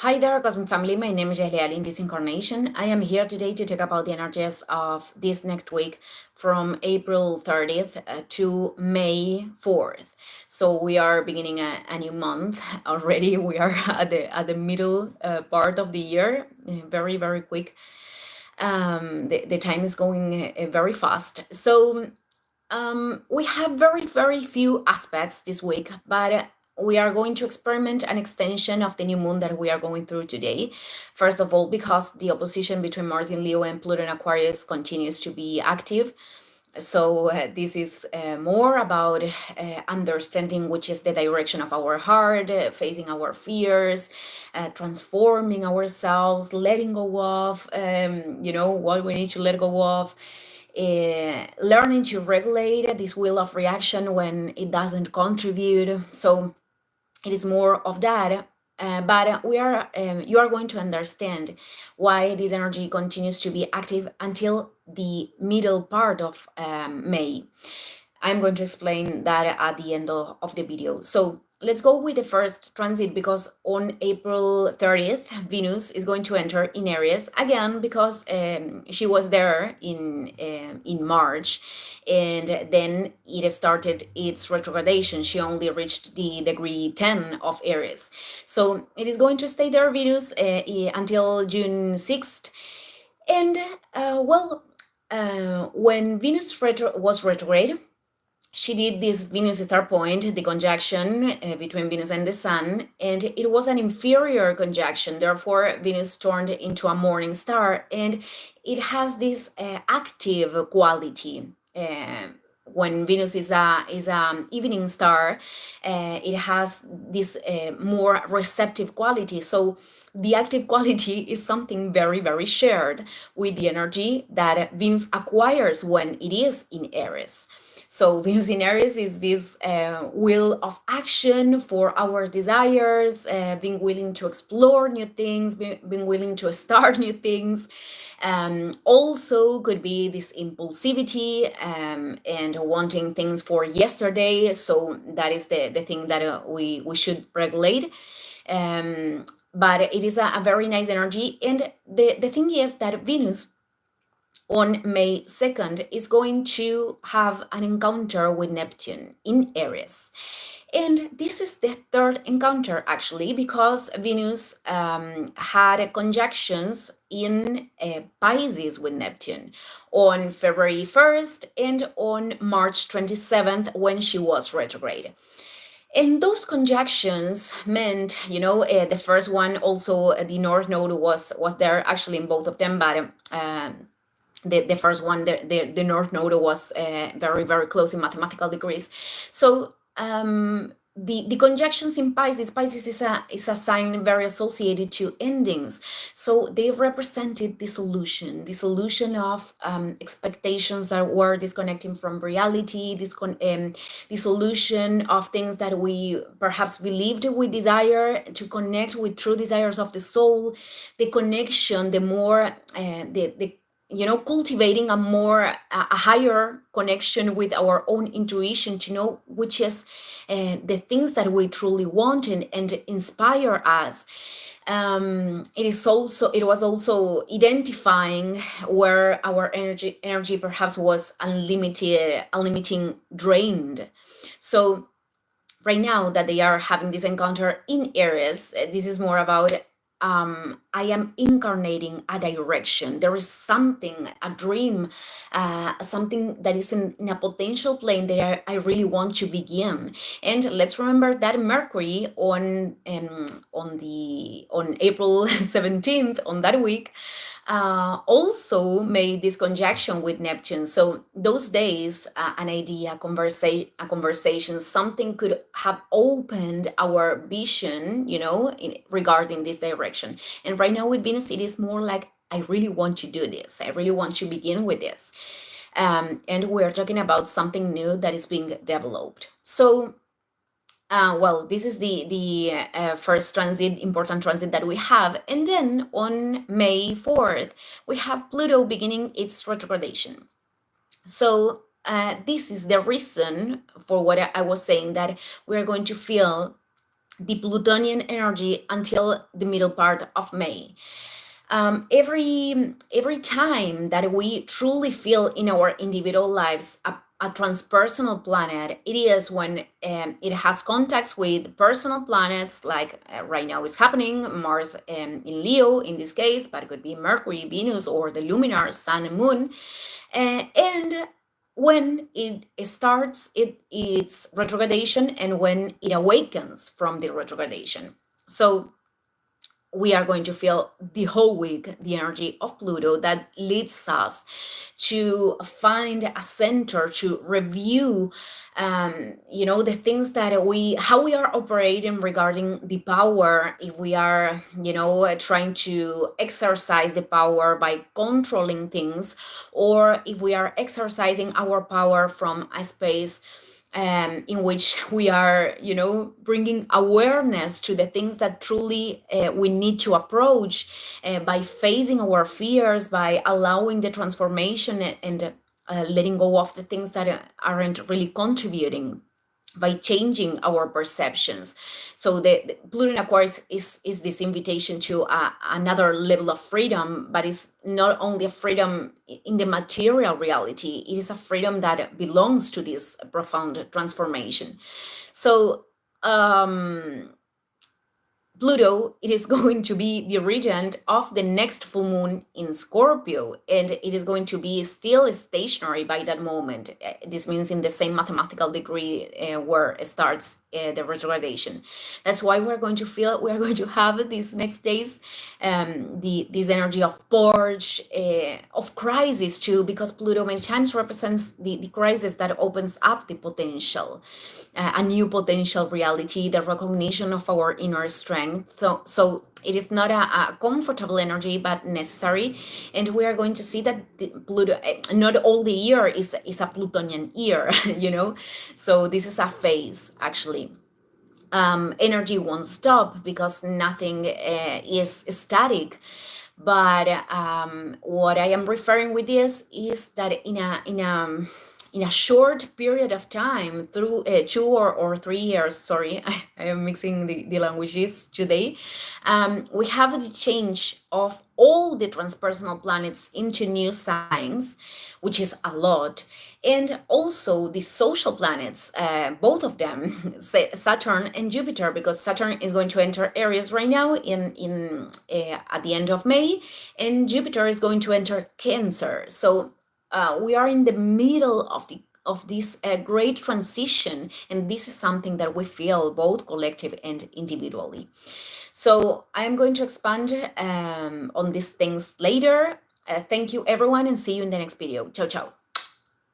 Hi there, Cosmic Family. My name is Jahlia in this incarnation. I am here today to talk about the energies of this next week from April 30th to May 4th. So we are beginning a new month already. We are at the middle part of the year, very, very quick. The time is going very fast. So we have very, very few aspects this week, but we are going to experiment an extension of the new moon that we are going through today. First of all, because the opposition between Mars in Leo and Pluto in Aquarius continues to be active. So this is more about understanding which is the direction of our heart, facing our fears, transforming ourselves, letting go of, what we need to let go of, learning to regulate this wheel of reaction when it doesn't contribute. So it is more of that. But you are going to understand why this energy continues to be active until the middle part of May. I'm going to explain that at the end of the video. So let's go with the first transit, because on April 30th, Venus is going to enter in Aries again, because she was there in March, and then it started its retrogradation. She only reached the degree 10 of Aries. So it is going to stay there, Venus, until June 6th. And when Venus was retrograde, she did this Venus star point, the conjunction between Venus and the Sun, and it was an inferior conjunction. Therefore, Venus turned into a morning star, and it has this active quality. When Venus is a evening star, it has this more receptive quality. So the active quality is something very, very shared with the energy that Venus acquires when it is in Aries. So Venus in Aries is this will of action for our desires, being willing to explore new things, being willing to start new things. Also could be this impulsivity and wanting things for yesterday. So that is the thing that we should regulate. But it is a very nice energy. And the thing is that Venus on May 2nd is going to have an encounter with Neptune in Aries. And this is the third encounter, actually, because Venus had conjunctions in Pisces with Neptune on February 1st and on March 27th when she was retrograde. And those conjunctions meant, the first one also, the North Node was there actually in both of them, but the first one, the North Node was very, very close in mathematical degrees. So the conjunctions in Pisces is a sign very associated to endings. So they represented dissolution of expectations that were disconnecting from reality, dissolution of things that we perhaps believed we desire, to connect with true desires of the soul, the connection, the more cultivating a higher connection with our own intuition, to know which is the things that we truly want and inspire us. It was also identifying where our energy perhaps was unlimiting, drained. So right now that they are having this encounter in Aries, this is more about I am incarnating a direction. There is something, a dream, something that is in a potential plane that I really want to begin. And let's remember that Mercury on April 17th, on that week, also made this conjunction with Neptune. So those days, an idea, a conversation, something could have opened our vision, regarding this direction. And right now with Venus, it is more like, I really want to do this. I really want to begin with this. And we're talking about something new that is being developed. So this is the first important transit that we have. And then on May 4th, we have Pluto beginning its retrogradation. So this is the reason for what I was saying, that we're going to feel the Plutonian energy until the middle part of May. Every time that we truly feel in our individual lives a transpersonal planet, it is when it has contacts with personal planets, like right now is happening, Mars in Leo in this case, but it could be Mercury, Venus, or the luminars, Sun and Moon. And when it starts its retrogradation and when it awakens from the retrogradation. So we are going to feel the whole week the energy of Pluto that leads us to find a center to review, the things that how we are operating regarding the power. If we are, trying to exercise the power by controlling things, or if we are exercising our power from a space in which we are, bringing awareness to the things that truly we need to approach by facing our fears, by allowing the transformation and letting go of the things that aren't really contributing, by changing our perceptions. So the Pluto in Aquarius is this invitation to another level of freedom, but it's not only a freedom in the material reality, it is a freedom that belongs to this profound transformation. So Pluto, it is going to be the regent of the next full moon in Scorpio, and it is going to be still stationary by that moment. This means in the same mathematical degree where it starts the retrogradation. That's why we are going to have these next days this energy of purge, of crisis too, because Pluto many times represents the crisis that opens up the potential, a new potential reality, the recognition of our inner strength. So it is not a comfortable energy, but necessary. And we are going to see that Pluto, not all the year is a Plutonian year, So this is a phase, actually. Energy won't stop because nothing is static. But what I am referring with this is that in a short period of time, through 2 or 3 years, sorry, I am mixing the languages today, we have the change of all the transpersonal planets into new signs, which is a lot. And also the social planets, both of them, Saturn and Jupiter, because Saturn is going to enter Aries right now at the end of May, and Jupiter is going to enter Cancer. So we are in the middle of this great transition, and this is something that we feel both collective and individually. So I'm going to expand on these things later. Thank you, everyone, and see you in the next video. Ciao, ciao.